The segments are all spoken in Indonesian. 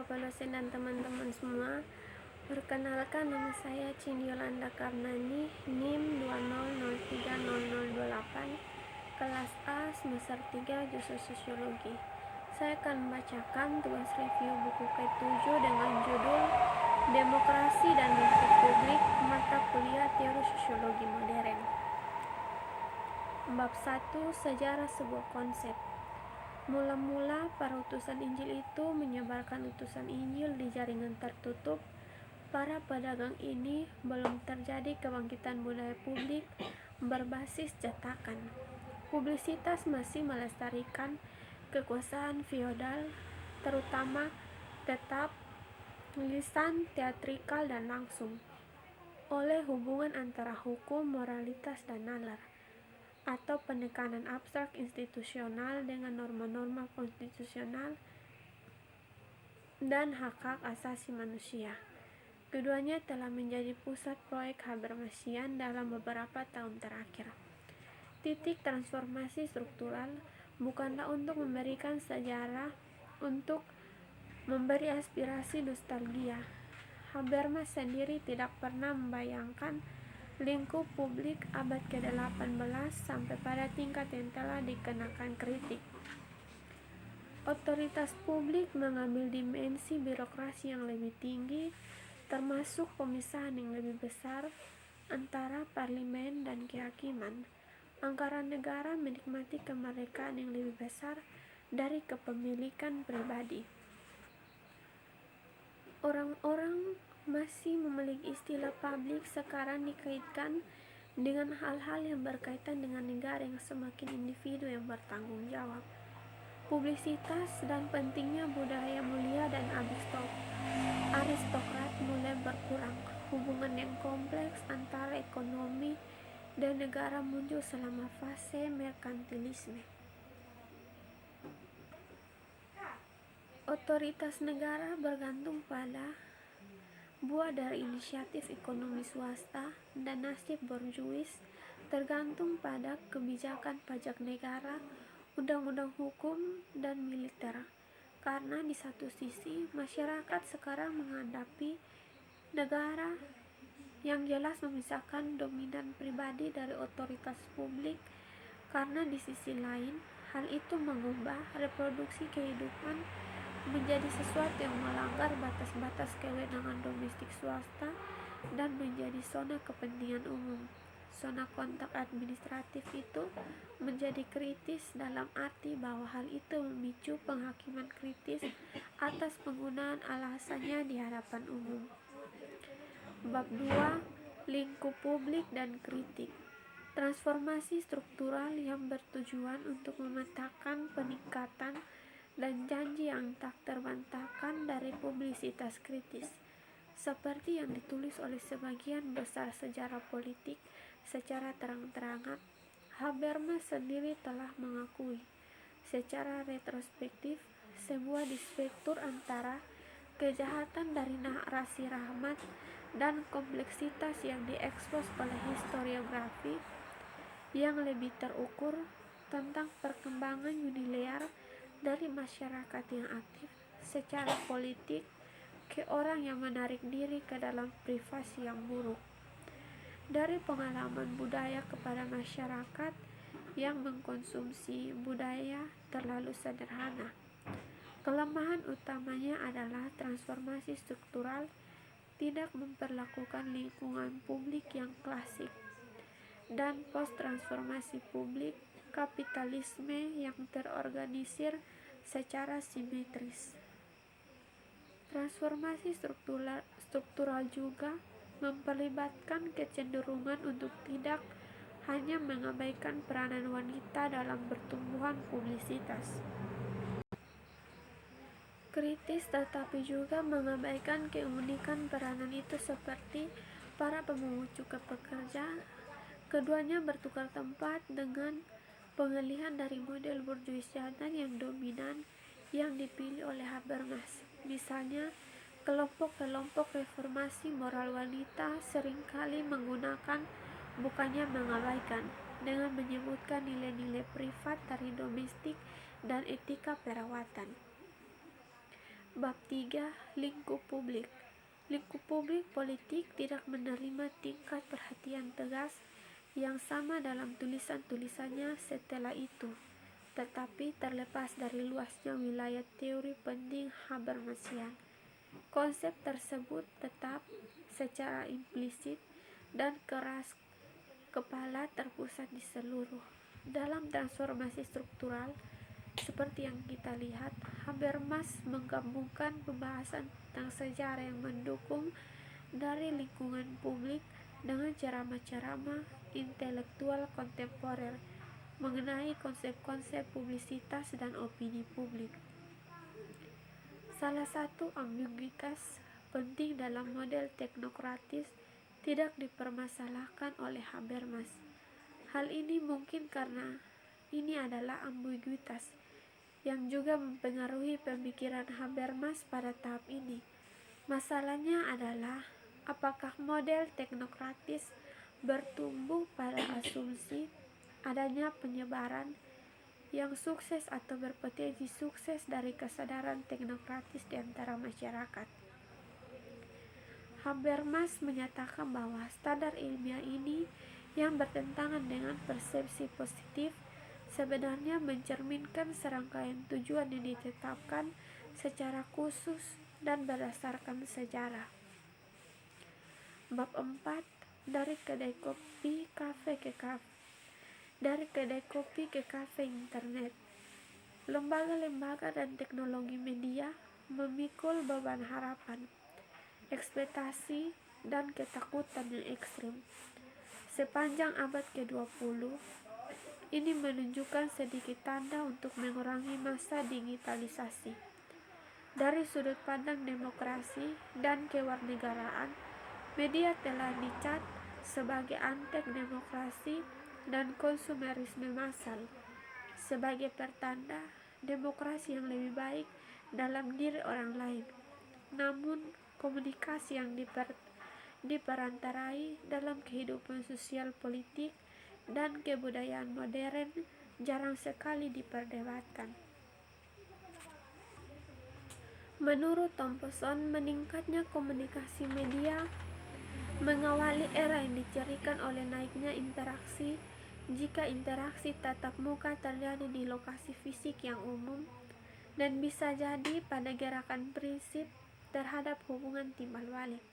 Bapak dosen dan teman-teman semua. Perkenalkan, nama saya Cindy Yolanda Karnani, NIM 20030028, kelas A, semester 3, jurusan Sosiologi. Saya akan membacakan tugas review buku ke-7 dengan judul Demokrasi dan Politik Publik, mata kuliah Teori Sosiologi Modern. Bab 1, Sejarah sebuah konsep. Mula-mula para utusan Injil itu menyebarkan utusan Injil di jaringan tertutup. Para pedagang ini belum terjadi kebangkitan budaya publik berbasis cetakan. Publisitas masih melestarikan kekuasaan feodal, terutama tetap lisan, teatrikal, dan langsung oleh hubungan antara hukum, moralitas, dan nalar, atau penekanan abstrak institusional dengan norma-norma konstitusional dan hak-hak asasi manusia. Keduanya telah menjadi pusat proyek Habermasian dalam beberapa tahun terakhir. Titik transformasi struktural bukanlah untuk memberikan sejarah, untuk memberi aspirasi nostalgia. Habermas sendiri tidak pernah membayangkan lingkup publik abad ke-18 sampai pada tingkat yang telah dikenakan kritik. Otoritas publik mengambil dimensi birokrasi yang lebih tinggi, termasuk pemisahan yang lebih besar antara parlemen dan kehakiman. Anggaran negara menikmati kemerdekaan yang lebih besar dari kepemilikan pribadi. Orang-orang masih memiliki istilah publik sekarang dikaitkan dengan hal-hal yang berkaitan dengan negara yang semakin individu yang bertanggung jawab. Publisitas dan pentingnya budaya mulia dan aristokrat mulai berkurang. Hubungan yang kompleks antara ekonomi dan negara muncul selama fase merkantilisme. Otoritas negara bergantung pada buah dari inisiatif ekonomi swasta, dan nasib borjuis tergantung pada kebijakan pajak negara, undang-undang hukum, dan militer. Karena di satu sisi masyarakat sekarang menghadapi negara yang jelas memisahkan dominan pribadi dari otoritas publik, karena di sisi lain hal itu mengubah reproduksi kehidupan menjadi sesuatu yang melanggar batas-batas kewenangan domestik swasta dan menjadi zona kepentingan umum. Zona kontak administratif itu menjadi kritis dalam arti bahwa hal itu memicu penghakiman kritis atas penggunaan alasannya di hadapan umum. Bab 2, Lingkup publik dan kritik. Transformasi struktural yang bertujuan untuk memetakan peningkatan dan janji yang tak terbantahkan dari publisitas kritis, seperti yang ditulis oleh sebagian besar sejarah politik secara terang-terangan. Habermas sendiri telah mengakui secara retrospektif sebuah dispektur antara kejahatan dari narasi rahmat dan kompleksitas yang diekspos oleh historiografi yang lebih terukur tentang perkembangan unilateral dari masyarakat yang aktif secara politik ke orang yang menarik diri ke dalam privasi yang buruk, dari pengalaman budaya kepada masyarakat yang mengkonsumsi budaya terlalu sederhana. Kelemahan utamanya adalah transformasi struktural tidak memperlakukan lingkungan publik yang klasik, dan post-transformasi publik kapitalisme yang terorganisir secara simetris. Transformasi struktural juga memperlibatkan kecenderungan untuk tidak hanya mengabaikan peranan wanita dalam pertumbuhan publisitas kritis, tetapi juga mengabaikan keunikan peranan itu seperti para pemungut cukai pekerja. Keduanya bertukar tempat dengan pengalihan dari model borjuis jantan yang dominan yang dipilih oleh Habermas. Misalnya, kelompok-kelompok reformasi moral wanita seringkali menggunakan, bukannya mengabaikan, dengan menyebutkan nilai-nilai privat dari domestik dan etika perawatan. Bab 3. Lingkup publik. Lingkup publik politik tidak menerima tingkat perhatian tegas yang sama dalam tulisan-tulisannya setelah itu, tetapi terlepas dari luasnya wilayah teori penting Habermasian, konsep tersebut tetap secara implisit dan keras kepala terpusat di seluruh. Dalam transformasi struktural seperti yang kita lihat, Habermas menggabungkan pembahasan tentang sejarah yang mendukung dari lingkungan publik dengan ceramah-ceramah intelektual kontemporer mengenai konsep-konsep publisitas dan opini publik. Salah satu ambiguitas penting dalam model teknokratis tidak dipermasalahkan oleh Habermas. Hal ini mungkin karena ini adalah ambiguitas yang juga mempengaruhi pemikiran Habermas pada tahap ini. Masalahnya adalah apakah model teknokratis bertumbuh pada asumsi adanya penyebaran yang sukses atau berpotensi sukses dari kesadaran teknokratis di antara masyarakat. Habermas menyatakan bahwa standar ilmiah ini yang bertentangan dengan persepsi positif sebenarnya mencerminkan serangkaian tujuan yang ditetapkan secara khusus dan berdasarkan sejarah. Bab 4. Dari kedai kopi ke kafe internet. Lembaga-lembaga dan teknologi media memikul beban harapan, ekspektasi, dan ketakutan yang ekstrim. Sepanjang abad ke-20, ini menunjukkan sedikit tanda untuk mengurangi masa digitalisasi. Dari sudut pandang demokrasi dan kewarganegaraan, media telah dicat sebagai antek demokrasi dan konsumerisme massal, sebagai pertanda demokrasi yang lebih baik dalam diri orang lain. Namun, komunikasi yang diperantarai dalam kehidupan sosial politik dan kebudayaan modern jarang sekali diperdebatkan. Menurut Thompson, meningkatnya komunikasi media mengawali era yang dicirikan oleh naiknya interaksi. Jika interaksi tatap muka terjadi di lokasi fisik yang umum dan bisa jadi pada gerakan prinsip terhadap hubungan timbal balik,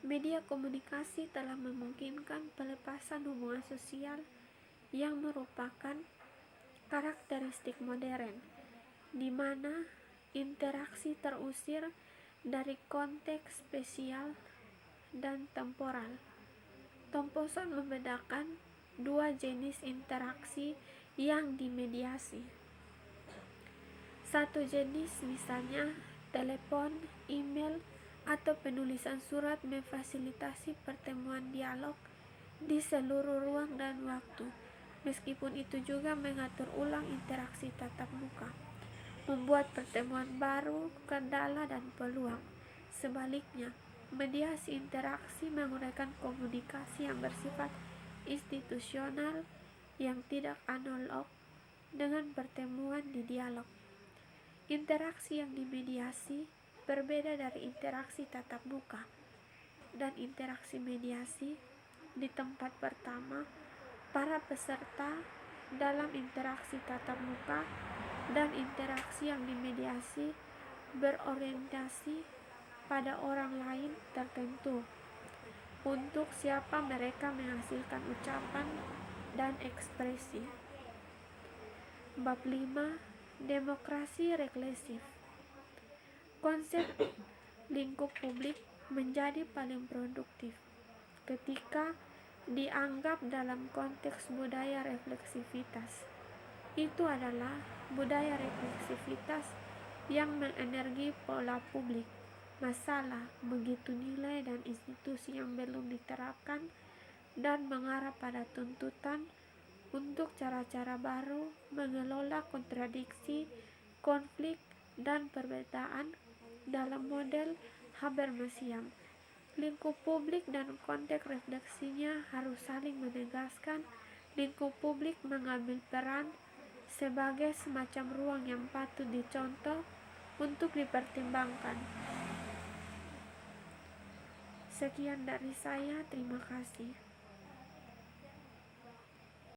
media komunikasi telah memungkinkan pelepasan hubungan sosial yang merupakan karakteristik modern, di mana interaksi terusir dari konteks spesial dan temporal. Thompson membedakan dua jenis interaksi yang dimediasi. Satu jenis, misalnya telepon, email, atau penulisan surat, memfasilitasi pertemuan dialog di seluruh ruang dan waktu. Meskipun itu juga mengatur ulang interaksi tatap muka, membuat pertemuan baru, kendala, dan peluang. Sebaliknya, mediasi interaksi menggunakan komunikasi yang bersifat institusional yang tidak analog dengan pertemuan di dialog. Interaksi yang dimediasi berbeda dari interaksi tatap muka, dan interaksi mediasi di tempat pertama para peserta dalam interaksi tatap muka dan interaksi yang dimediasi berorientasi pada orang lain tertentu untuk siapa mereka menghasilkan ucapan dan ekspresi. Bab 5. Demokrasi regresif. Konsep lingkup publik menjadi paling produktif ketika dianggap dalam konteks budaya refleksivitas. Itu adalah budaya refleksivitas yang mengenergi pola publik, masalah, begitu nilai dan institusi yang belum diterapkan, dan mengarah pada tuntutan untuk cara-cara baru mengelola kontradiksi, konflik, dan perbedaan dalam model Habermasian. Lingkup publik dan konteks refleksinya harus saling menegaskan. Lingkup publik mengambil peran sebagai semacam ruang yang patut dicontoh untuk dipertimbangkan. Sekian dari saya, terima kasih.